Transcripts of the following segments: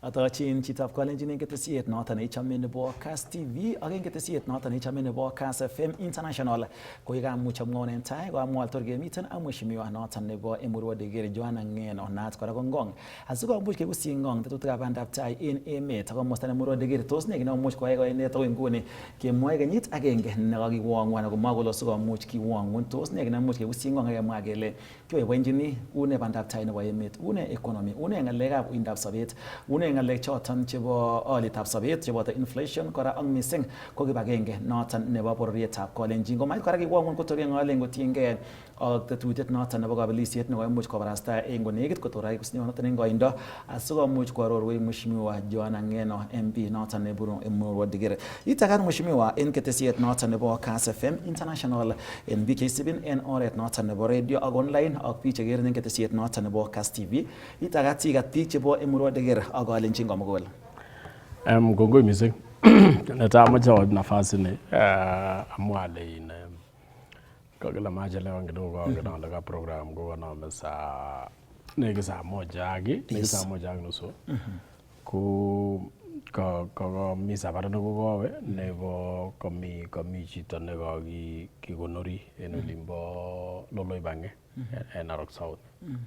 Atochin chitab kolenjin eng ketesiet noton neichome nebo Kass TV ak eng ketesiet noton neichome nebo Kass FM International. Ko yekamuch amwaun en tai koamwa tor kemiten ak mheshimiwa noton nebo Emurua Dikir Johana Ngeno naat kora ko Ngong. Asikomuch kekusyi Ngong tetutikab bandab tai en emet ak komosta nebo Emurua Dikir tos ne nemuch koyai koinet akoi nguni kemwoe kenyit agenge nekakiwong'u anan komwa kole sikomuch kiwong'un tos ne nemuch kekusyi Ngong ak kemwa kele kiboiboenjini une bandab tai nebo emet, une economy, une ng'alekab uindab sobet, une ng'alek choton chebo olietab sobet cheboto inflation kora ak missing ko kibagenge noton nebo bororietab kolenjin. Komait kora kiwong'un kotor keng'ololen kotiengei ak tetutiet noton nebo kabelisiet nekoimuch kobarasta en konekit kotor kusnyo noton en koindo asikomuch koarorwech mheshimiwa Johana Ngeno MP noton nebo Emurua Dikir. Itakat mheshimiwa en ketesiet noton nebo Kass FM International en biik cheisibin en oret noton nebo radio ak online ak biik chekerin en ketesiet noton nebo Kass TV. Itakat ikat biik chebo Emurua Dikir ak kolenjin komugul. Kongoi missing. Netai amache aoib nafasi ni amwa lein kila machelewa kidogo katika program kwa na saa saa moja ak nusu ko mi sabarit nekokowe nebo komi chito nekikonori en olimbo Loloibange en Narok South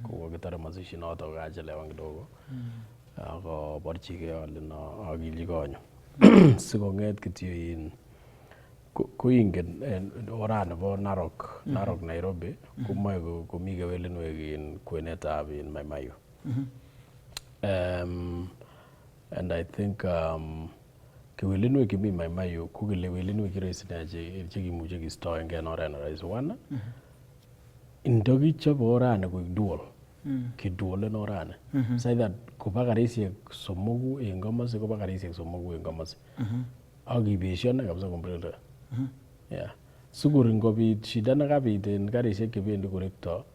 ko kitare mazishi noto kachelewa kidogo ako borchige ale no agilji konyo sikong'et kityo in ko ingen orani bo Narok Nairobi komoe komi kewelinwek in kwenetab in Maimayu. And I think kewelinwek chemi Maimayu ko kewelinwek chekimuche kistoenge en oret ne rahisi. One, ndokichobe orani koik dual kiduolen orani so that koba karisiek somoku en komosi koba karisiek somoku en komosi ak ibesio kabisa completely. Yeah. Sigur ngobit shida nekabit en karisiek chebendi korekto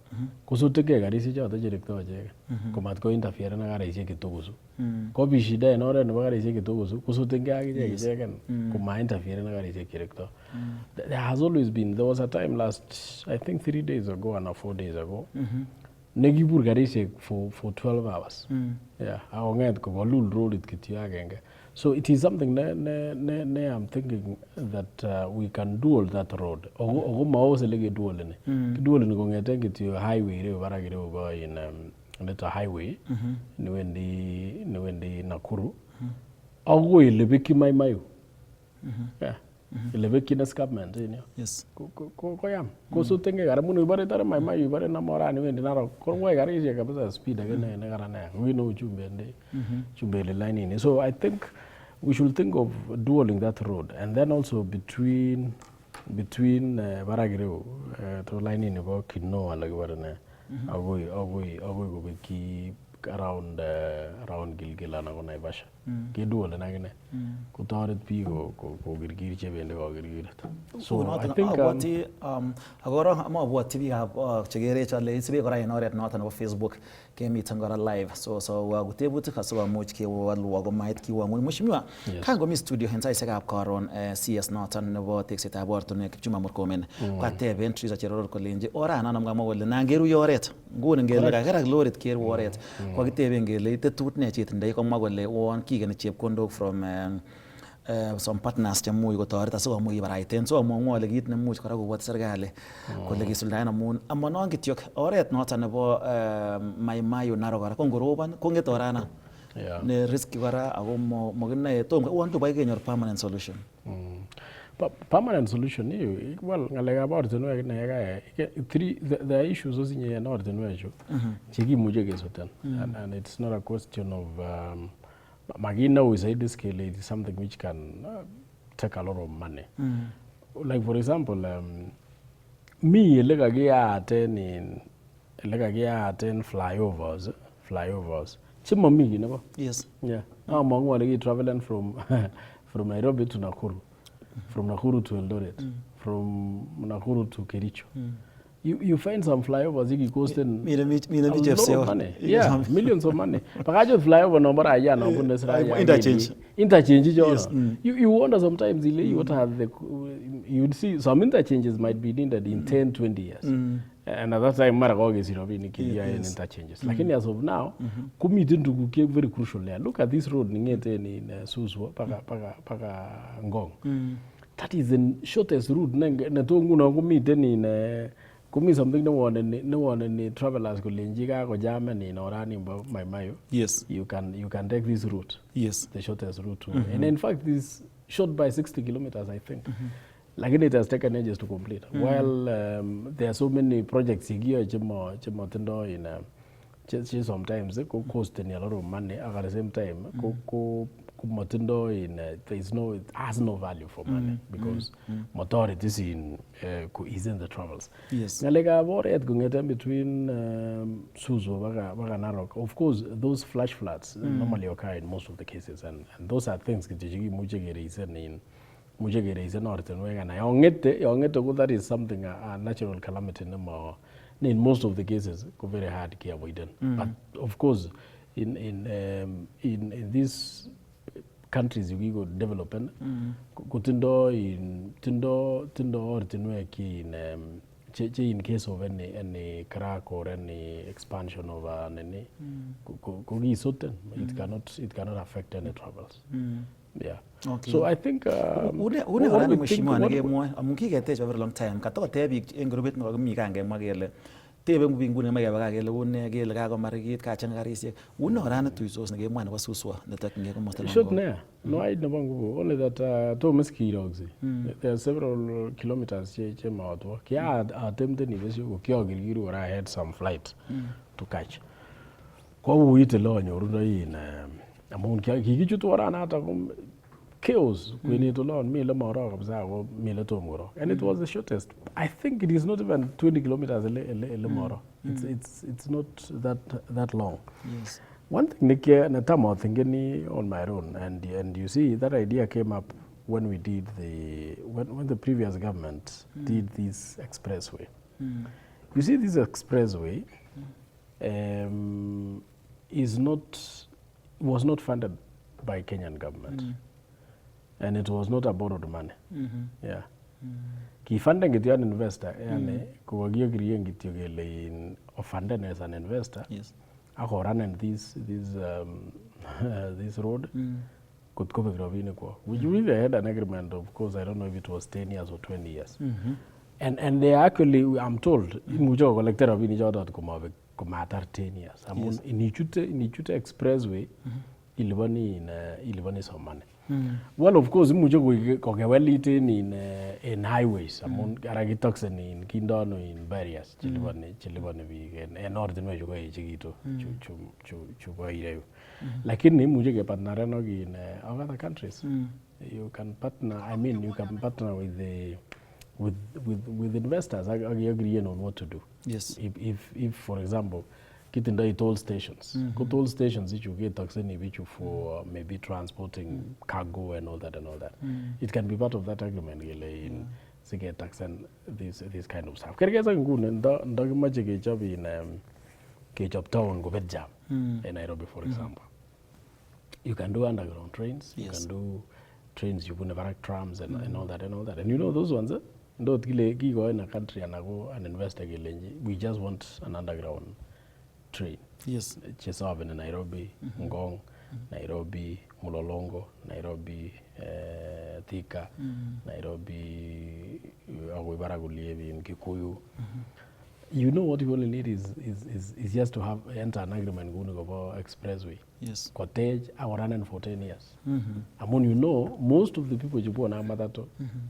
kosutige karisiek choton cherekto icheken komat ko interfere na karisiek chetokosu. Kobi shida en oret nebo karisiek chetokosu kosutige ak icheken koma interfere na karisiek cherekto. There was a time last I think 3 days ago and 4 days ago nekibur karisiek for 12 hours. Yeah, akong'et kobalul roadit kityo agenge. So it is something I'm thinking that we can dual that road. Ogo maose lege dual ni. Dual ni kong'eten kityo highway re barak re go in letter highway niwendi Nakuru. Ogo ilebeki Maimayu. Yeah. Ilebeki na escarpment ni. Yes. Ko yam. Ko sutenge gara munu ibare tare Maimayu ibare na morani wendi Narok. Ko ngoi garisiek kabisa speed again ne garana. We know chumbende. Chumbele line ni. So I think we should think of dualing that road and then also between Baragireo to line in about Kino and like what agoi go ki around Gilgil and Naivasha. Kidual and agane. Kutaret Pigo go Girgir Chebende or Girgir. So I think agora ama what TV have chegere chale isibe kora en oret noton nebo Facebook kemi tangora live so wagutebuti kasoba much ke wago mait ki wangu mheshimiwa kango mi studio hentai sekab karon CS noton nebo teksetab ortinwek Kipchumba Murkomen kwatebe entries acheror kolenji orana namgamwa kole nangeru yoret nguni ngele kakerak lorit keru oret kwakitebe ngele tetut ne chetindoi komwa kole won kigeni chepkondok from some partners chemuch kotoret asikomuch ibaraiten so amwong'u ale kit nemuch kora kobot serikali kole kisuldaen amun amonon kityok oret noton nebo Maimayu Narok kora ko ngorobon kong'et orana ne riski kora ako mokinoe tom uon tubai kenyor permanent solution. Permanent solution well ngalekab ortinwek there are issues osinye en ortinwek chu chekimuche kesoten and it's not a question of Magina we say this scale is something which can take a lot of money. Like for example, me attend flyovers. Chimami, you know. Yes. Yeah. Among one traveling from Nairobi to Nakuru, from Nakuru to Eldoret, from Nakuru to Kericho. You find some flyovers you cost a lot of money. Yeah, millions of money. But I just flyover number interchange. Yes. You wonder sometimes what have you'd see some interchanges might be needed in 10, 20 years. And at that time, Maragog is interchanges. Like as of now, committing to very crucial there. Look at this road in Suswa, Paka Ngong. That is the shortest route. Kumi something no one any travelers go Linjiga or Germany or running by Mayo. Yes. You can take this route. Yes. The shortest route too. And in fact this short by 60 kilometers I think. Like it has taken ages to complete. While there are so many projects here in sometimes they cost a lot of money at the same time. It has no value for money because motor it is in easing the travels. Yes. Between Suzo Narok. Of course, those flash floods normally occur in most of the cases, and those are things that that is something a natural calamity in most of the cases very hard to avoid. But of course, in these countries you go developing kutindo in case of any crack or any expansion of any it cannot affect any travels. Yeah. Okay. So I think tebe ngubingune makebakakele une kele kakomarikit kachanga karisiek uno rana tuisos nekemwa nebo suswa netokyingei komosta short ne no I nebo ngubu only that to miskiroxi there are several kilometers che maotwo kia attempted ni besyo kiogilgiru or I had some flight to catch kwa uite lo nyorundo in amun kikichutu orana hata chaos kweni to learn me le maro kabisa go me le tomgoro and it was the shortest. I think it is not even 20 kilometers le maro. It's not that long. Yes. One thing na tamo thinking on my own and you see that idea came up when we did when the previous government did this expressway. You see this expressway was not funded by Kenyan government. And it was not a borrowed money. Yeah. Kifunding it an investor, yani kuwagia grieng it in funded as an investor. Yes. Ako running this road could cover gravine kwa. We had an agreement, of course. I don't know if it was 10 years or 20 years. And they actually, I'm told, mujo collector of in Jordan kumatar 10 years. In Ichute Expressway, ilibani some money. Well, of course, mucho kokewelite in highways. Among aragitoxen in Kindono in barriers. Chilibani big and ordinary jugo chigito chugo. Lakini mucho ke partner in other countries. You can partner. I mean, you can partner with investors. I agree on what to do. Yes. If for example, Kitindai toll stations. Toll stations which you get taxing which you for maybe transporting cargo and all that. It can be part of that agreement in get tax and this kind of stuff. Kergeza ngune ndogi maji kejob in kejob town go bedjam in Nairobi for example. You can do underground trains. Yes. You can do trains you never like trams and all that. And you know those ones don't go in a country and go and invest we just want an underground train. Yes. Chesav in Nairobi, Ngong, Nairobi, Mulolongo, Nairobi, Thika, Nairobi, Agwibaragulie in Kikuyu. You know what you only need is just to enter an agreement going over expressway. Yes. Cottage, I will run for 10 years. And when you know, most of the people you go on Amadato,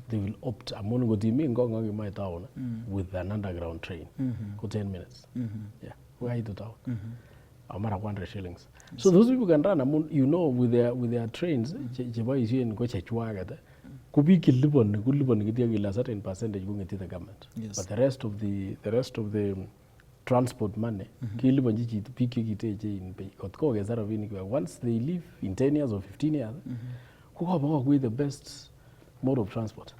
they will opt. I'm going to go to Ngong in my town with an underground train. For 10 minutes. Yeah. Where to town? Amara 100 shillings. Yes. So those people can run. You know, with their trains, Jibai is here in Gochachwaga. Could be Kilibon, a certain percentage going to the government. Yes. But the rest of the transport money, once they leave in 10 years or 15 years, who have with the best mode of transport.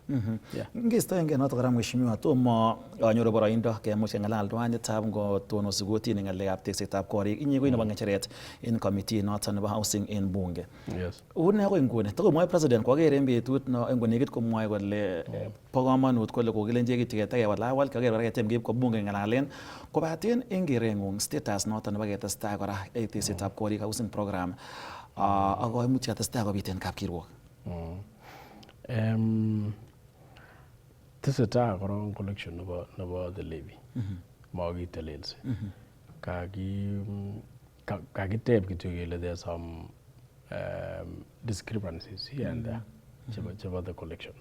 Yeah. Ngistoenge noto kora mheshimiwa tomo anyoru boroindo kemuch ngalal twanyitab ngotonosi kotini ngalekab teksetab korik inye ko nebo ngecheret en committee noto nebo housing en bunge. Yes. Une ko nguni tokomwoe president kokere en betut no ngonekit komwoe kole bo kamanut kole kokilenje kityo ketakewalawal kokere kora ketem keib ko bunge ngalalen kobaten en kerengung status noto nebo ketestai kora teksetab korik housing program ak koimuch ketestai kobit en kapkirwok. Tesetai korong collection nebo the levy. Makitelelsi. Kakiteb kityo kele there are some discrepancies here and there chebo the collection.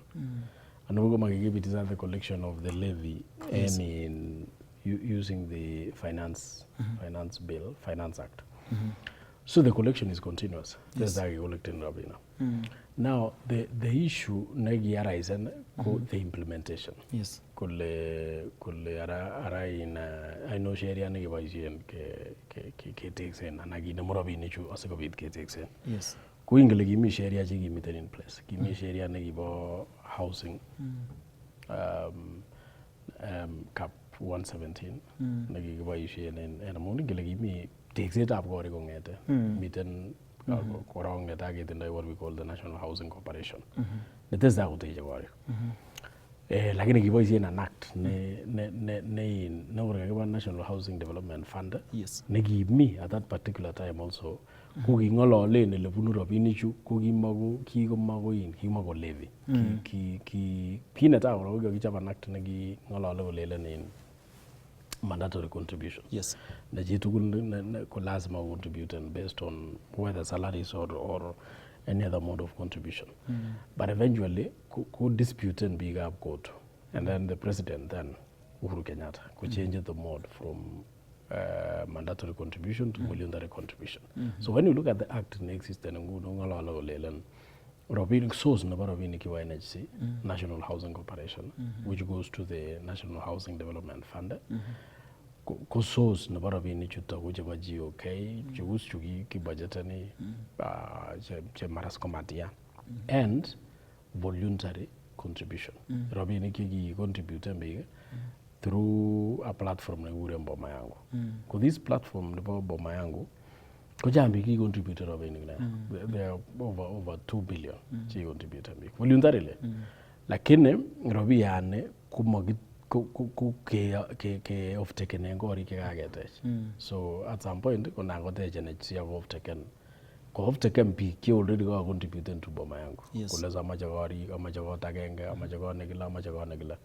Anubu makikibitiza the collection of the levy and in using the finance bill, finance act. So the collection is continuous. Yes. That's collecting Rabina. Now the issue nagi arise the implementation. Yes. Kule ara in I know area nagi baisian ke takes in anagi na Rabina chu asikobit ke takes in. Yes. Ku ingele gimi area chi gimi in place. Gimi area nagi bo housing cap 117 nagi baisian en among ingele gimi takes it up kori kongete miten korong ngeta ketindoi what we call the National Housing Corporation. Netesa kuteje kori. Lakini kiboisien an act ne urgakiba National Housing Development Fund. Yes. Ne kimi at that particular time also ko kingololen ele bunu robinichu ko kimako levy. Kineta ko kichapa an act ne kingolole kolelen in mandatory contribution. Yes. The G2 lazima contribute based on whether salaries or any other mode of contribution. But eventually, could dispute and big up court. And then the president, then Uhuru Kenyatta, could change the mode from mandatory contribution to voluntary contribution. So when you look at the act in existence, Robin source number of NHC, National Housing Corporation, which goes to the National Housing Development Fund. Source number of NHC, which is GOK, Chugi, Kibajatani, Maras Komatia, and voluntary contribution. Robin Kigi contributed through a platform like Ure Bomayango. This platform, the Bomayango, Kojambi contributed of there are over 2 billion she contributed voluntarily. Lakini Robiane kumagit ke of taken ngori ke kagetech. So at some point kuna ngoteje ne chia of taken bi ke already go contributed to Bomayango. Kuleza majagori amajagota agenge amajagone gila.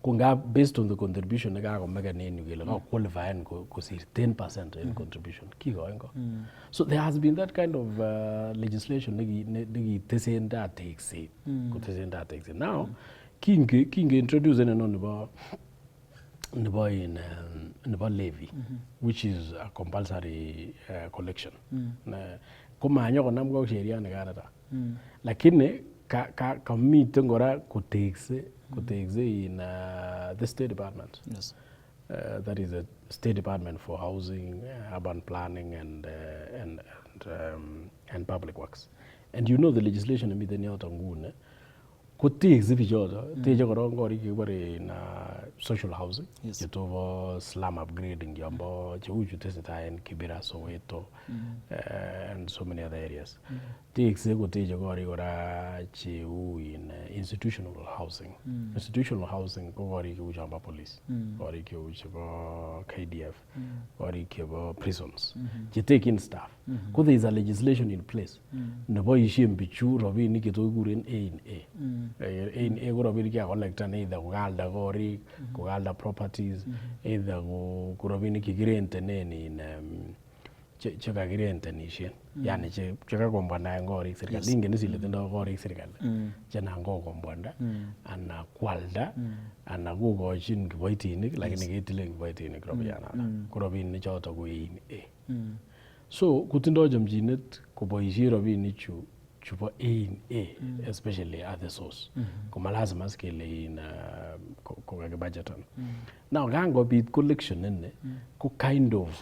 Kunga based on the contribution ne ka mega ne ngile ka qualify and go 10% in contribution kigo ngo. So there has been that kind of legislation negi tesenda takes it. Now king introduce an nebo levy, which is a compulsory collection. Kumanyo konam ko sheria ne Canada. Lakini ka meet ngora kutekse in the State Department. Yes. That is the State Department for Housing, Urban Planning and Public Works. And you know the legislation in the Tangune Kuti exhibit teja korongori kibare na social housing. Yes. Yetovo slum upgrading yambo chuju teseta in Kibera Soweto and so many other areas. The exhibit teja kori kora cheu in institutional housing. Institutional housing kori kujamba police, kori kujamba KDF, kori kujamba prisons. You take in staff. Because there is a legislation in place. Nebo ishim bichu robi ni kitogu in A. In a Gurabiri collector, either Galda Gori, Galda properties, either Gurabini Grant and in Cheka Grant and Nishan, Yani Cheka Gombana and Gori, Link and the Silent Gori Circle, Janango Gombanda, and Qualda, and a Google Chin waiting like a negative link waiting in Grobiana, Gurabin Chota in A. So, Kutindo Jamjinet, Koboishi Robi Nichu. Chupa A, especially at the source. Kumalazima scale in budgeton. Now, gango bit collection in could kind of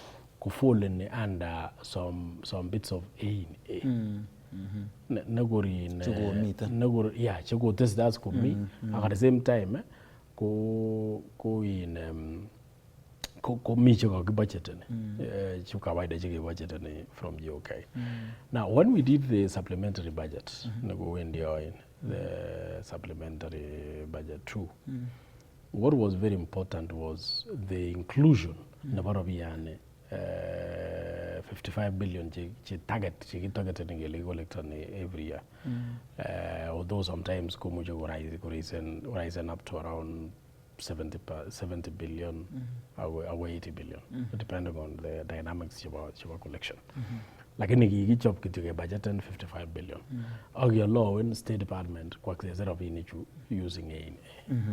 fall in under some bits of A. nekorin chekotestas komi ak at the same time komi chekakibudgeteni kawaida chekebudgeteni from GOK. Now when we did the supplementary budget nekowendi in the supplementary budget 2, what was very important was the inclusion nebo robiyani 55 billion targeting every year. Although sometimes komuche rise up to around 70 billion or 80 billion, depending on the dynamics of our collection. Lakini kikichop kityo budget 55 billion. Our law in State Department kwa kizera vinichu using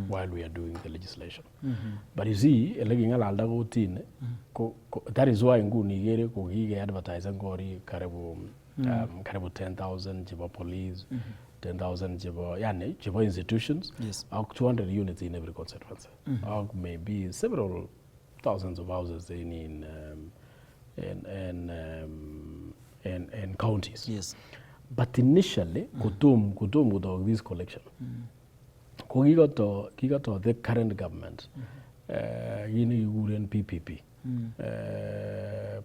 while we are doing the legislation. But you see, ngalalda routine, that is why nguni gere ko kike advertise ngori karibu 10,000 jibo police, 10,000 jibo institutions, yes. 200 units in every constituency, maybe several thousands of houses in counties. Yes. But initially, kutum with this collection, kigato the current government, PPP,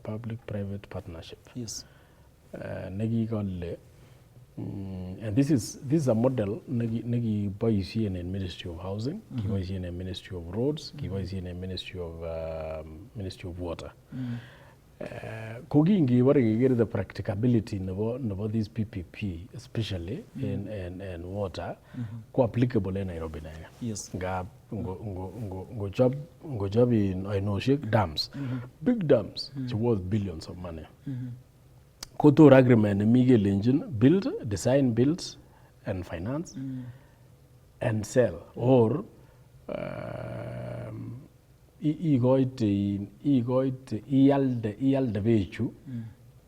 public-private partnership. Yes. And this is a model negi boys in Ministry of Housing, boys in Ministry of Roads, boys in Ministry of Water. Kogingi what get the practicability of this PPP, especially in water, applicable in Nairobi. Yes. Go job in Ainoshik dams, big dams, it's worth billions of money. Kotor agreement Miguel engine build, design, build, and finance, and sell or ialde vechu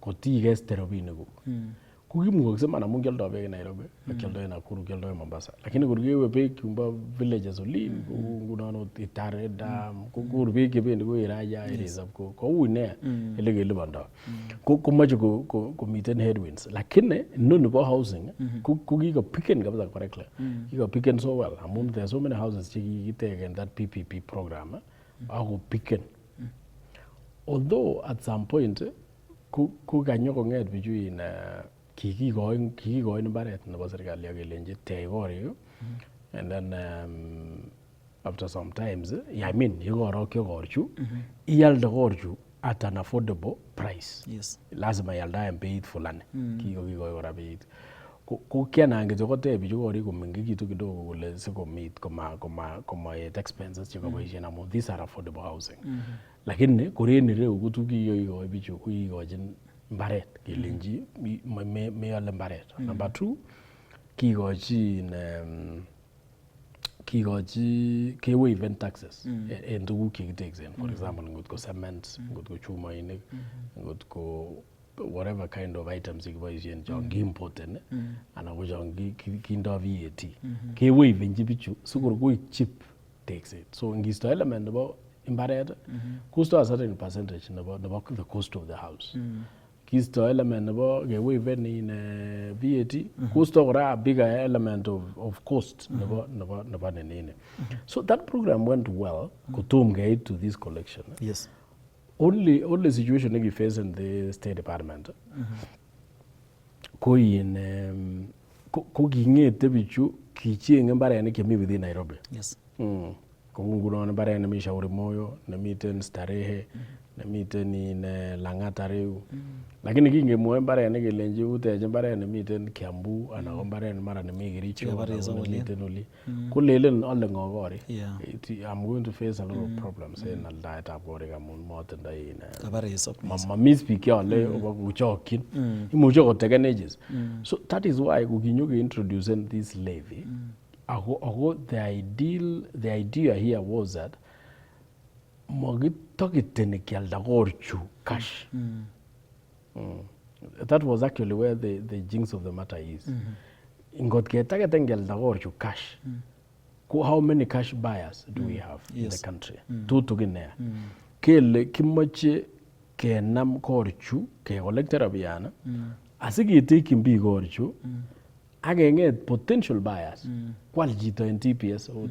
kotiges terobinago. Kugimugokse mana mungeldo be Nairobi, keldo Nakuru, keldo Mombasa. Lakini kurgewe be kumba villages oli ngunono itare dam kurbe ke be ngo iraja irizab ko une elege libanda. Kumaje ko meet headwinds. Lakini no bo housing kugiga picken kabisa correctly. Giga picken so well. Among there are so many houses chiki take in that PPP program. Ako picken. Although at some point ku ganyo ko nget biju in kiki going baret nebo serikali agelenje tegori, and then after some times I mean yigoro kegorchu iyalde gorchu at an affordable price. Yes. Lazima yalda pay it fulani kiko gora pay it ko kena ngezokote bijugori kumingi kitu kidogo kule siko meet koma expenses chiko boishe na mo. These are affordable housing. Lakini kureni re ukutuki yo bichu kuigojin mbaret kelenji me ale mbaret. Number 2 kigochi kewe event taxes en tuguk chekiteksen. For example, ngot ko cement, ngot ko chumainik, ngot ko whatever kind of items ikiboisien jongi importen ana ko jongi kindo VAT. Kewe event bichu sikur ko cheap tekset. So ngisto element nebo mbaret kusto a certain percentage nebo the cost of the house. Kisto element nebo kewe event in VAT kusto kora a bigger element of cost nebo nenene. So that program went well kutum gate to this collection. Yes. Only situation that we face in the State Department. Ko kingete bichu kichieng mbarene kemi within Nairobi. Yes. Kunguno mbarene mi Shauri Moyo, na miten Starehe, na miten in Langatareu. Lakini kingemwe mbarene kelenji uteje mbarene miten Kiambu ana mbarene mara na Migiricho miten oli. Kulelen alle ngogori. I'm going to face a lot of problems in diet up gori kamun motenda in mama speak ole obaguchokin imucho koteken ages. So that is why kukinyuki introducing this levy. The idea here was that mogitokiteni kialda gorchu cash. That was actually where the jinx of the matter is. Ingot ketageten kialda gorchu cash. How many cash buyers do we have in the country? Tutuginea. Kele kimoche kenam gorchu ke collector abiyana Asiketeki biik korchu akenget potential buyers kwal chito en TPS or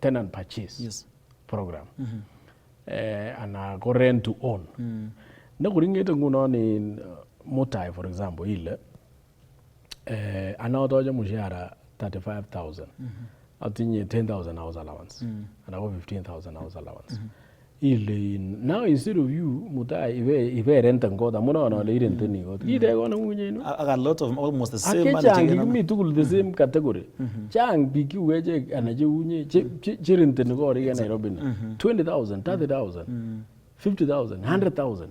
tenant purchase program ana ko rent to own. Nekor ingete ngunon in mutai for example ile anotoche mushahara 35,000 atinye 10,000 house allowance ana ko 15,000 house allowance. Ile now instead of you mutai ibe rent ngot amun ale irenteni kot ide kono ngunyen a lot of almost the same managing mi tugul the same category chang biik kiweche ana che unye che renteni korik en Nairobi 20,000 30,000 50,000 100,000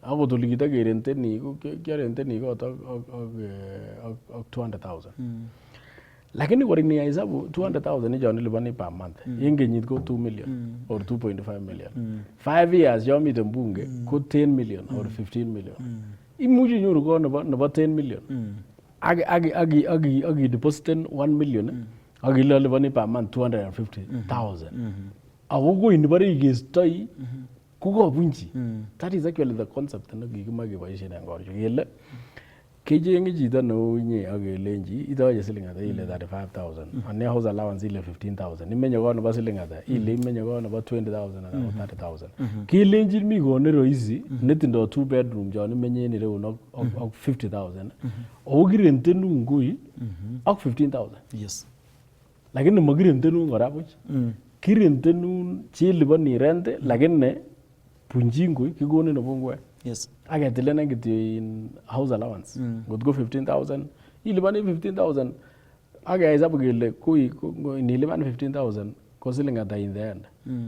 akot ole kitakerenteni ko kiarenteni kot ak 200,000 lakini kor ni hesabu 200,000 ni jon ilipani per month en kenyit ko 2 million or 2.5 million 5 years yo miten bunge ko 10 million or 15 million imuchi nyoru ko nebo 10 million agi depositen 1 million agi lipani per month 250,000 ako koi nibare igestoi ko kabunchi. That is actually the concept ne kikimoe keboisien en korchu kele kechenge chito neu inye akelenji itoche siling ata ile 35,000 ane house allowance ile 15,000 imenye kot nebo siling ata ile imenye kot nebo 20,000 anan 30,000 kelenji mi kot ne roisi netindo 2 bedroom jon imenye en ireun ak 50,000 ako kirentenu ngui ak 15,000 yes lakini makirentenu kora buch kirentenu cheliponi rent lakini punji ngui kikonin nebo ngwe yes aketilen kityo in house allowance ngot ko 15,000 ilipani 15,000 akehesabu kele kui nilipan 15,000 ko siling ata in the end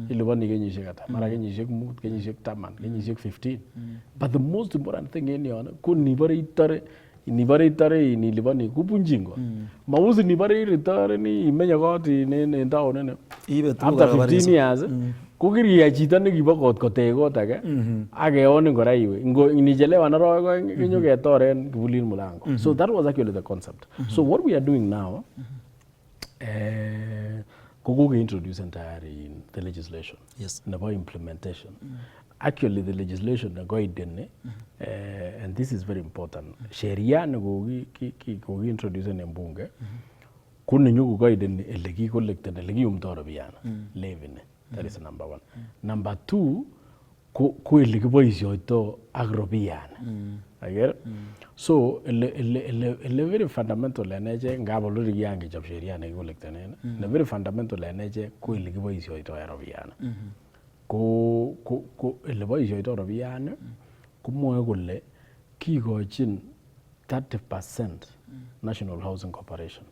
ilipani kenyisiek ata mara kenyisiek 5 kenyisiek 10 kenyisiek 15 but the most important thing en yon ko nibare itare nilipani kupunji ngo mauzi nibare itare ni imenye kot en town ne after 15 years ko kiriya chito nekibo kot kotech kot age akeonin kora iwe nichelewan arawek oeng kinyoketoren kibulin mulango. So that was actually the concept. So what we are doing now ko introduce entirely the legislation nebo implementation. Actually the legislation na goiden and this is very important. Sheria ne ko introduce en bunge kun nyo ko goiden ele ki collected ele ki umtoro biyana levy. That is number 1. Number 2, ko ele kiboisioito ak robiyana. Ager? So ele very fundamental eneche ngab olori kiange chob sheria ne kikolektenen. Ne very fundamental eneche ko ele kiboisioito ak robiyana. Ko ele boisioito robiyana komwoe kole kikochin 30% National Housing Corporation.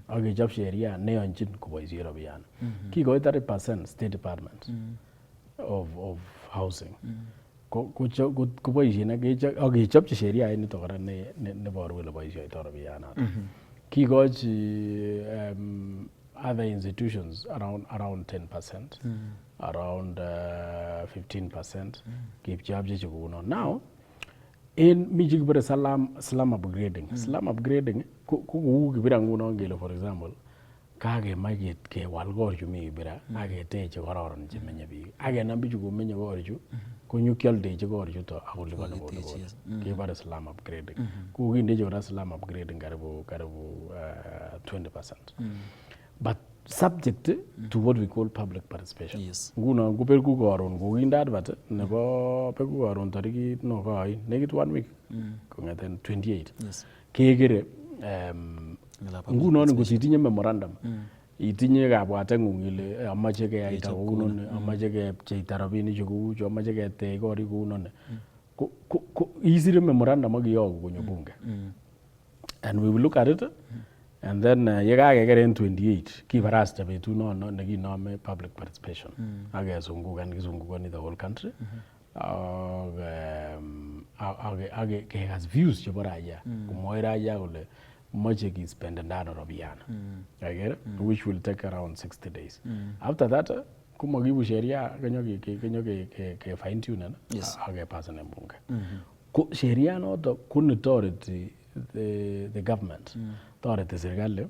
Ake chob sheria neyonchin koboisie robiyana. Kikoi 30% State Department of Housing. Ko boisien ake chobchi sheria inito kora neboru kole boisioito robiyana. Kikochi other institutions around 10%, around 15%. Kipchapchi kuno. Now in mi chikibore slum upgrading. Slum upgrading ko kibira nguno ngele for example kakemach kewal korchu mi kibira aketeche kororon chemenye biik akenam bichu komenye korchu konyokialdechi korchuto akolipani polepole kibore slum upgrading. Ko kindechi kora slum upgrading karibu 20%. But subject to what we call public participation. Nguno kuperku koron kokinde advert nebo perku koron tarikit no koi nekit 1 week kongeten 28 kekere nguno ngotitinye memorandum itinye kabwatengung ile amache keyaita kounoni amache kepcheita rabinik kou amache ketech korik kounoni ko isire memorandum ak iyoku konyo bunge and we will look at it. And then yekakekere en 28 kibarasta betut nono nekinome public participation kizungukani the whole country kekas views chebo raia komwoi raia kole moche kispendendano robiyana which will take around 60 days. After that komakibu sheria kenyo ke fine tune akepasan en bunge. Ko sheria noto konetoreti the government toreti serikali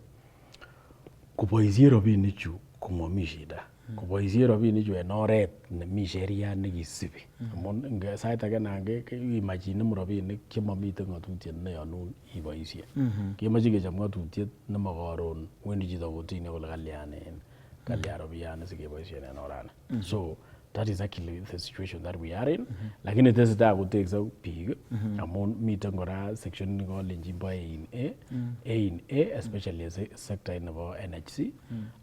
koboisie robinichu komomi shida koboisien rabinichu en oret nemi sheria nekisibi amun sait age nan imach inemu rabinik chemomiten ng'atutiet neyonun iboisien kemoche kechob ng'atutiet nemokoron wendi chito kotini kole kalyan rabiyani sikeboisien en orani so that is actually the situation that we are in lakini tesetai kotekso biik amun miten kora section nikolenjin bo A in A especially sector nebo NHC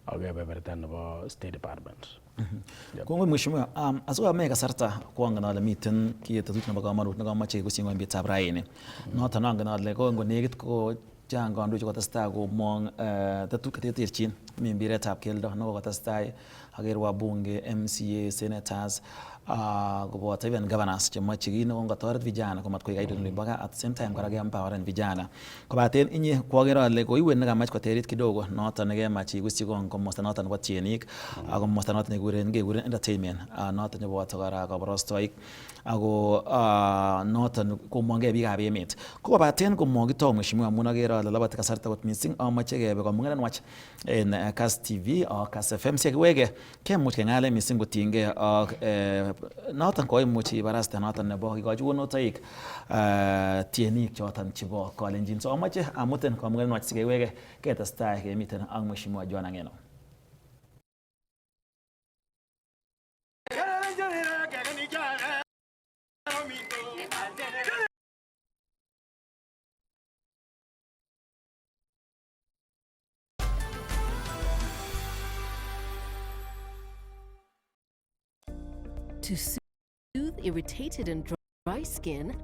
ak kebeberta nebo State Department. Kongoi mheshimiwa, asikome kasarta koangen ale miten kitetut nebo kamanut nekomoche kekusyi en betutab raini. Noton angen ale kongonekit ko chang kandoik chekotestai komong tetutik cheterterchin mi mbiretab keldo nekokotestai aker wabunge, MCA, senators koboto even governors chemoche kii nekongotoret vijana komat koik idle nebo gaa at the same time kora keempoweren vijana kobaten inye koaker ale koiwe nekamach koterit kidogo noton nekemach ikusyi komosta noton nebo tienik ak komosta noton nekekuren entertainment noton neboto kora kabarastoik ako noton komongee biikab emet ko kobaten komokitou mheshimiwa amun akere ale labati kasarta kot missing amoche kebe komung'et nwach en Kass TV ak Kass FM sikiwege kemuch keng'alen missing kotinygee ak noton koimuch ibarasta noton nebo kikochi konunotoik tienik choton chebo kalenjin so amoche amuten komung'et nwach sikewege ketestai kemiten ak mheshimiwa Johana Ngeno. To soothe irritated and dry skin,